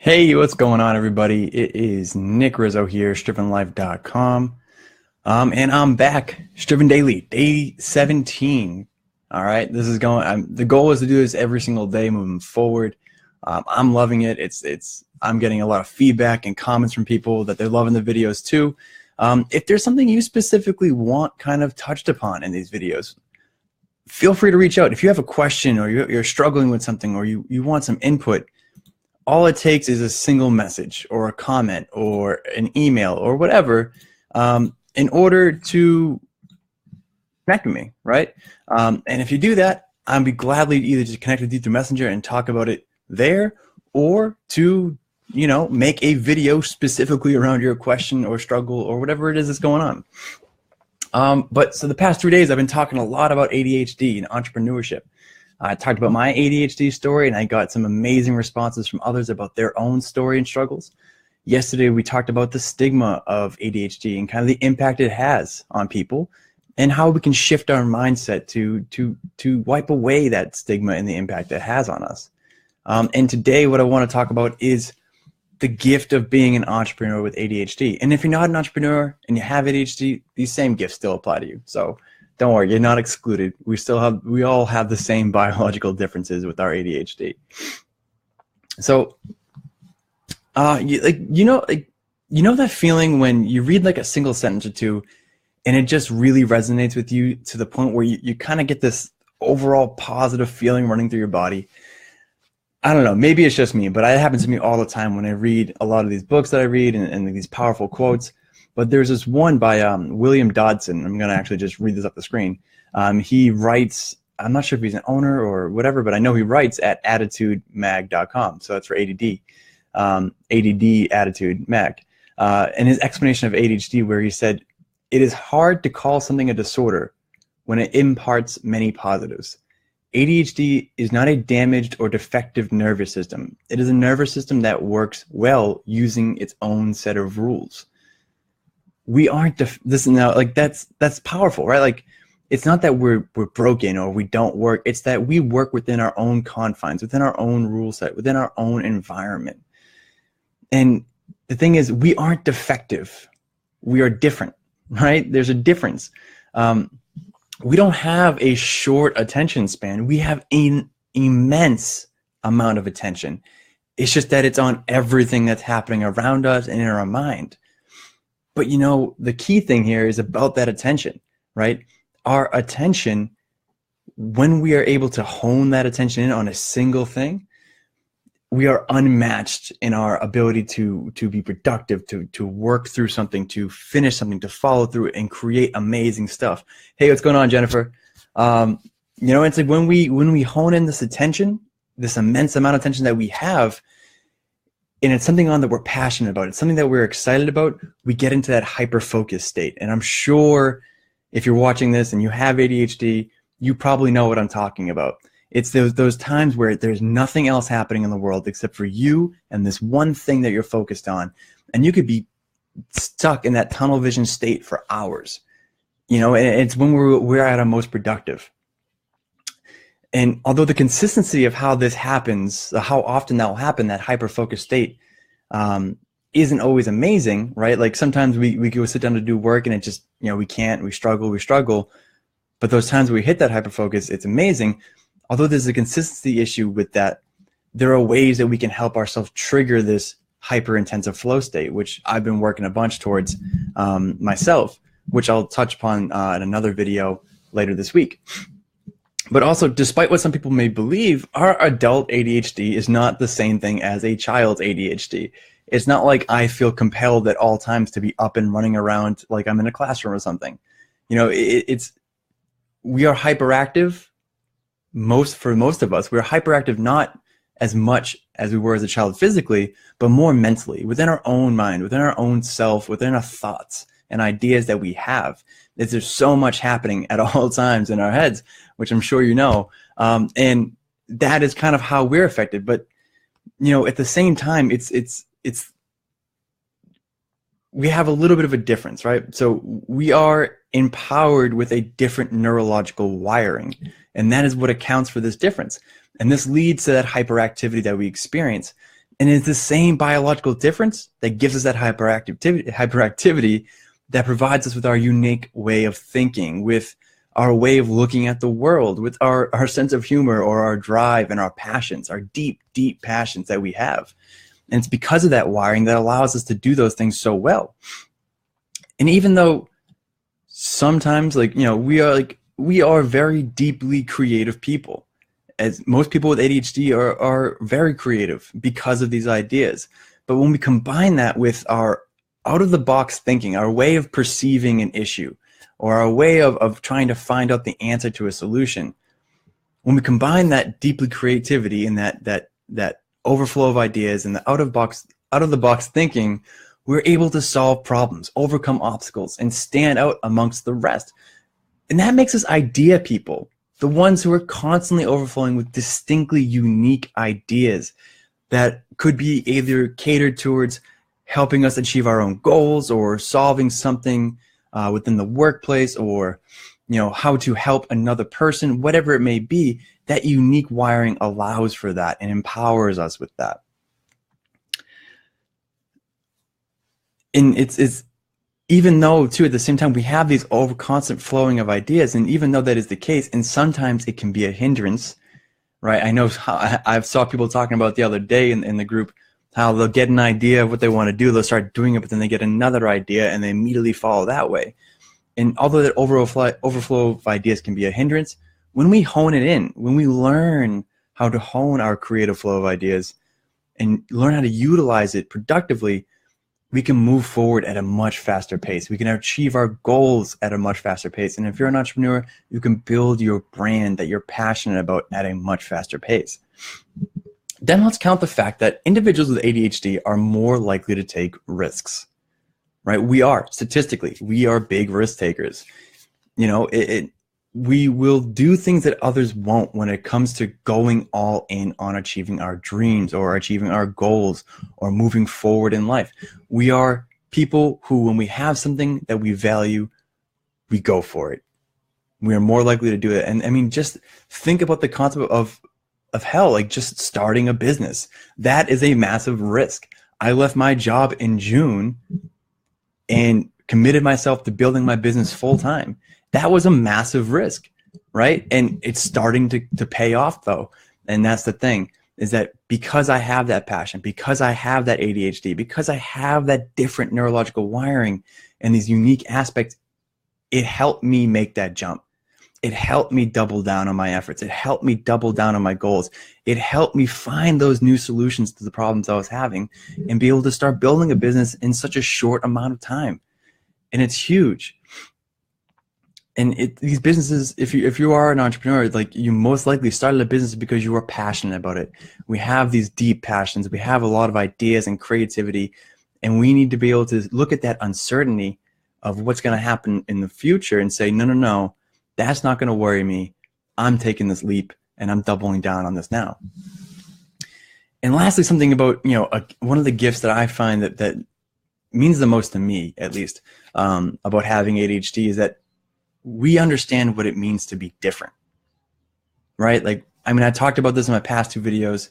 Hey, what's going on, everybody? It is Nick Rizzo here, StrivenLife.com. And I'm back, Striven Daily, day 17. All right, this is going. The goal is to do this every single day moving forward. I'm loving it. I'm getting a lot of feedback and comments from people that they're loving the videos too. If there's something you specifically want kind of touched upon in these videos, feel free to reach out. If you have a question or you're struggling with something or you want some input, all it takes is a single message or a comment or an email or whatever in order to connect with me, right? And if you do that, I'd be gladly either just connect with you through Messenger and talk about it there, or to, make a video specifically around your question or struggle or whatever it is that's going on. But so the past 3 days, I've been talking a lot about ADHD and entrepreneurship. I talked about my ADHD story, and I got some amazing responses from others about their own story and struggles. Yesterday, we talked about the stigma of ADHD and kind of the impact it has on people, and how we can shift our mindset to wipe away that stigma and the impact it has on us. And today, what I want to talk about is the gift of being an entrepreneur with ADHD. And if you're not an entrepreneur and you have ADHD, these same gifts still apply to you. So don't worry, you're not excluded. We all have the same biological differences with our ADHD. So, you know that feeling when you read like a single sentence or two, and it just really resonates with you to the point where you kind of get this overall positive feeling running through your body. I don't know, maybe it's just me, but it happens to me all the time when I read a lot of these books that I read and these powerful quotes. But there's this one by William Dodson. I'm going to actually just read this up the screen. He writes, I'm not sure if he's an owner or whatever, but I know he writes at attitudemag.com. So that's for ADD, ADD Attitude Mag. And his explanation of ADHD, where he said, "It is hard to call something a disorder when it imparts many positives. ADHD is not a damaged or defective nervous system. It is a nervous system that works well using its own set of rules." We aren't this now, like that's powerful, right? Like, it's not that we're broken or we don't work. It's that we work within our own confines, within our own rule set, within our own environment. And the thing is, we aren't defective. We are different, right? There's a difference. We don't have a short attention span. We have an immense amount of attention. It's just that it's on everything that's happening around us and in our mind. But the key thing here is about that attention, right? Our attention, when we are able to hone that attention in on a single thing, we are unmatched in our ability to be productive, to work through something, to finish something, to follow through and create amazing stuff. Hey, what's going on, Jennifer? It's like when we hone in this attention, this immense amount of attention that we have, and it's something that we're passionate about, it's something that we're excited about, we get into that hyper-focused state. And I'm sure if you're watching this and you have ADHD, you probably know what I'm talking about. It's those times where there's nothing else happening in the world except for you and this one thing that you're focused on. And you could be stuck in that tunnel vision state for hours. And it's when we're at our most productive. And although the consistency of how this happens, how often that will happen, that hyper-focused state, isn't always amazing, right? Like sometimes we go sit down to do work and it just, we can't, we struggle. But those times we hit that hyper-focus, it's amazing. Although there's a consistency issue with that, there are ways that we can help ourselves trigger this hyper-intensive flow state, which I've been working a bunch towards myself, which I'll touch upon in another video later this week. But also, despite what some people may believe, our adult ADHD is not the same thing as a child's ADHD. It's not like I feel compelled at all times to be up and running around like I'm in a classroom or something. We are hyperactive. For most of us, we're hyperactive not as much as we were as a child physically, but more mentally, within our own mind, within our own self, within our thoughts and ideas that we have. There's so much happening at all times in our heads, which I'm sure you know, and that is kind of how we're affected. But at the same time, we have a little bit of a difference, right? So we are empowered with a different neurological wiring, and that is what accounts for this difference. And this leads to that hyperactivity that we experience. And it's the same biological difference that gives us that hyperactivity that provides us with our unique way of thinking, with our way of looking at the world, with our sense of humor or our drive and our passions, our deep, deep passions that we have. And it's because of that wiring that allows us to do those things so well. And even though sometimes, like, you know, we are very deeply creative people, as most people with ADHD are very creative because of these ideas. But when we combine that with our out-of-the-box thinking, our way of perceiving an issue, or our way of trying to find out the answer to a solution, when we combine that deeply creativity and that overflow of ideas and the out-of-the-box thinking, we're able to solve problems, overcome obstacles, and stand out amongst the rest. And that makes us idea people, the ones who are constantly overflowing with distinctly unique ideas that could be either catered towards helping us achieve our own goals, or solving something within the workplace, or, you know, how to help another person, whatever it may be. That unique wiring allows for that and empowers us with that. And it's even though, too, at the same time, we have these constant flowing of ideas, and even though that is the case, and sometimes it can be a hindrance, right? I know I saw people talking about the other day in the group, how they'll get an idea of what they want to do, they'll start doing it, but then they get another idea and they immediately follow that way. And although that overflow of ideas can be a hindrance, when we hone it in, when we learn how to hone our creative flow of ideas and learn how to utilize it productively, we can move forward at a much faster pace. We can achieve our goals at a much faster pace. And if you're an entrepreneur, you can build your brand that you're passionate about at a much faster pace. Then let's count the fact that individuals with ADHD are more likely to take risks, right? We are, statistically, we are big risk takers. You know, we will do things that others won't when it comes to going all in on achieving our dreams or achieving our goals or moving forward in life. We are people who, when we have something that we value, we go for it. We are more likely to do it. And I mean, just think about the concept of hell, like just starting a business. That is a massive risk. I left my job in June and committed myself to building my business full time. That was a massive risk, right? And it's starting to pay off, though. And that's the thing, is that because I have that passion, because I have that ADHD, because I have that different neurological wiring and these unique aspects, it helped me make that jump. It helped me double down on my efforts. It helped me double down on my goals. It helped me find those new solutions to the problems I was having and be able to start building a business in such a short amount of time. And it's huge. And these businesses, if you are an entrepreneur, like, you most likely started a business because you were passionate about it. We have these deep passions. We have a lot of ideas and creativity, and we need to be able to look at that uncertainty of what's going to happen in the future and say, no, that's not going to worry me. I'm taking this leap and I'm doubling down on this now. And lastly, something about, you know, one of the gifts that I find that means the most to me, at least, about having ADHD is that we understand what it means to be different, right? Like, I mean, I talked about this in my past 2 videos.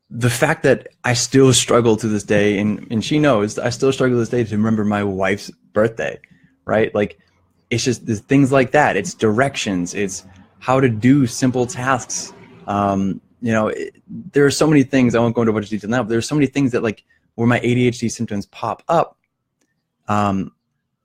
The fact that I still struggle to this day, and she knows, I still struggle to this day to remember my wife's birthday, right? Like, it's just there's things like that. It's directions. It's how to do simple tasks. You know, there are so many things. I won't go into a bunch of detail now, but there's so many things that, like, where my ADHD symptoms pop up,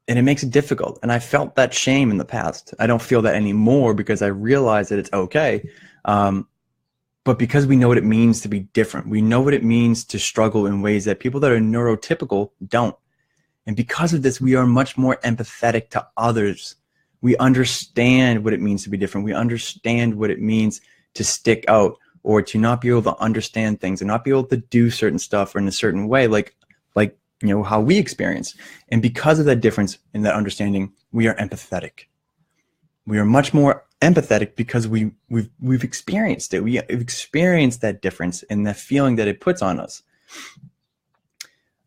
and it makes it difficult. And I felt that shame in the past. I don't feel that anymore because I realize that it's okay. But because we know what it means to be different, we know what it means to struggle in ways that people that are neurotypical don't. And because of this, we are much more empathetic to others. We understand what it means to be different. We understand what it means to stick out, or to not be able to understand things and not be able to do certain stuff or in a certain way, like you know, how we experience. And because of that difference in that understanding, we are empathetic. We are much more empathetic because we've experienced it. We've experienced that difference and that feeling that it puts on us.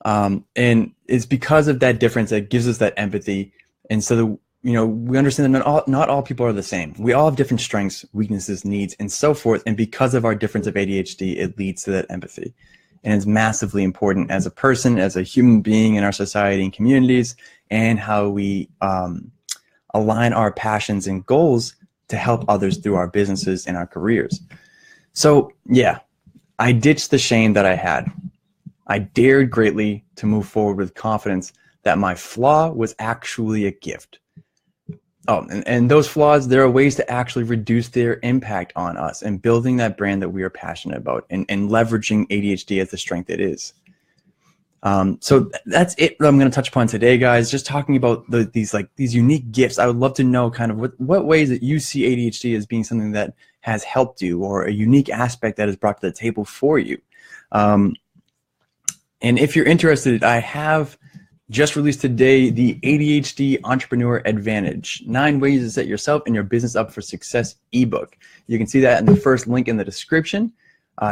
And it's because of that difference that gives us that empathy. And so we understand that not all people are the same. We all have different strengths, weaknesses, needs, and so forth. And because of our difference of ADHD, it leads to that empathy. And it's massively important as a person, as a human being in our society and communities, and how we align our passions and goals to help others through our businesses and our careers. So yeah, I ditched the shame that I had. I dared greatly to move forward with confidence that my flaw was actually a gift. Oh, and those flaws, there are ways to actually reduce their impact on us and building that brand that we are passionate about and leveraging ADHD as the strength it is. So that's it that I'm going to touch upon today, guys. Just talking about these unique gifts. I would love to know kind of what ways that you see ADHD as being something that has helped you, or a unique aspect that is brought to the table for you. And if you're interested, I have just released today the ADHD Entrepreneur Advantage, 9 ways to set yourself and your business up for success ebook. You can see that in the first link in the description.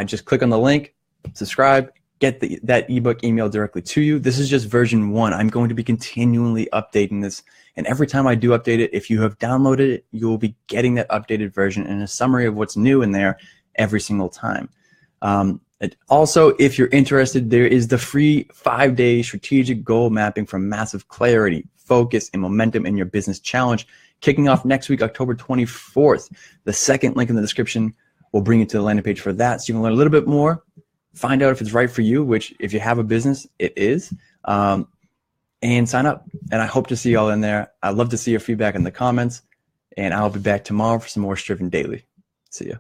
Just click on the link, subscribe, get that ebook emailed directly to you. This is just version 1. I'm going to be continually updating this. And every time I do update it, if you have downloaded it, you will be getting that updated version and a summary of what's new in there every single time. Also, if you're interested, there is the free 5-day strategic goal mapping for massive clarity, focus, and momentum in your business challenge, kicking off next week, October 24th. The second link in the description will bring you to the landing page for that, so you can learn a little bit more, find out if it's right for you, which if you have a business, it is, and sign up. And I hope to see you all in there. I'd love to see your feedback in the comments, and I'll be back tomorrow for some more Striven Daily. See ya.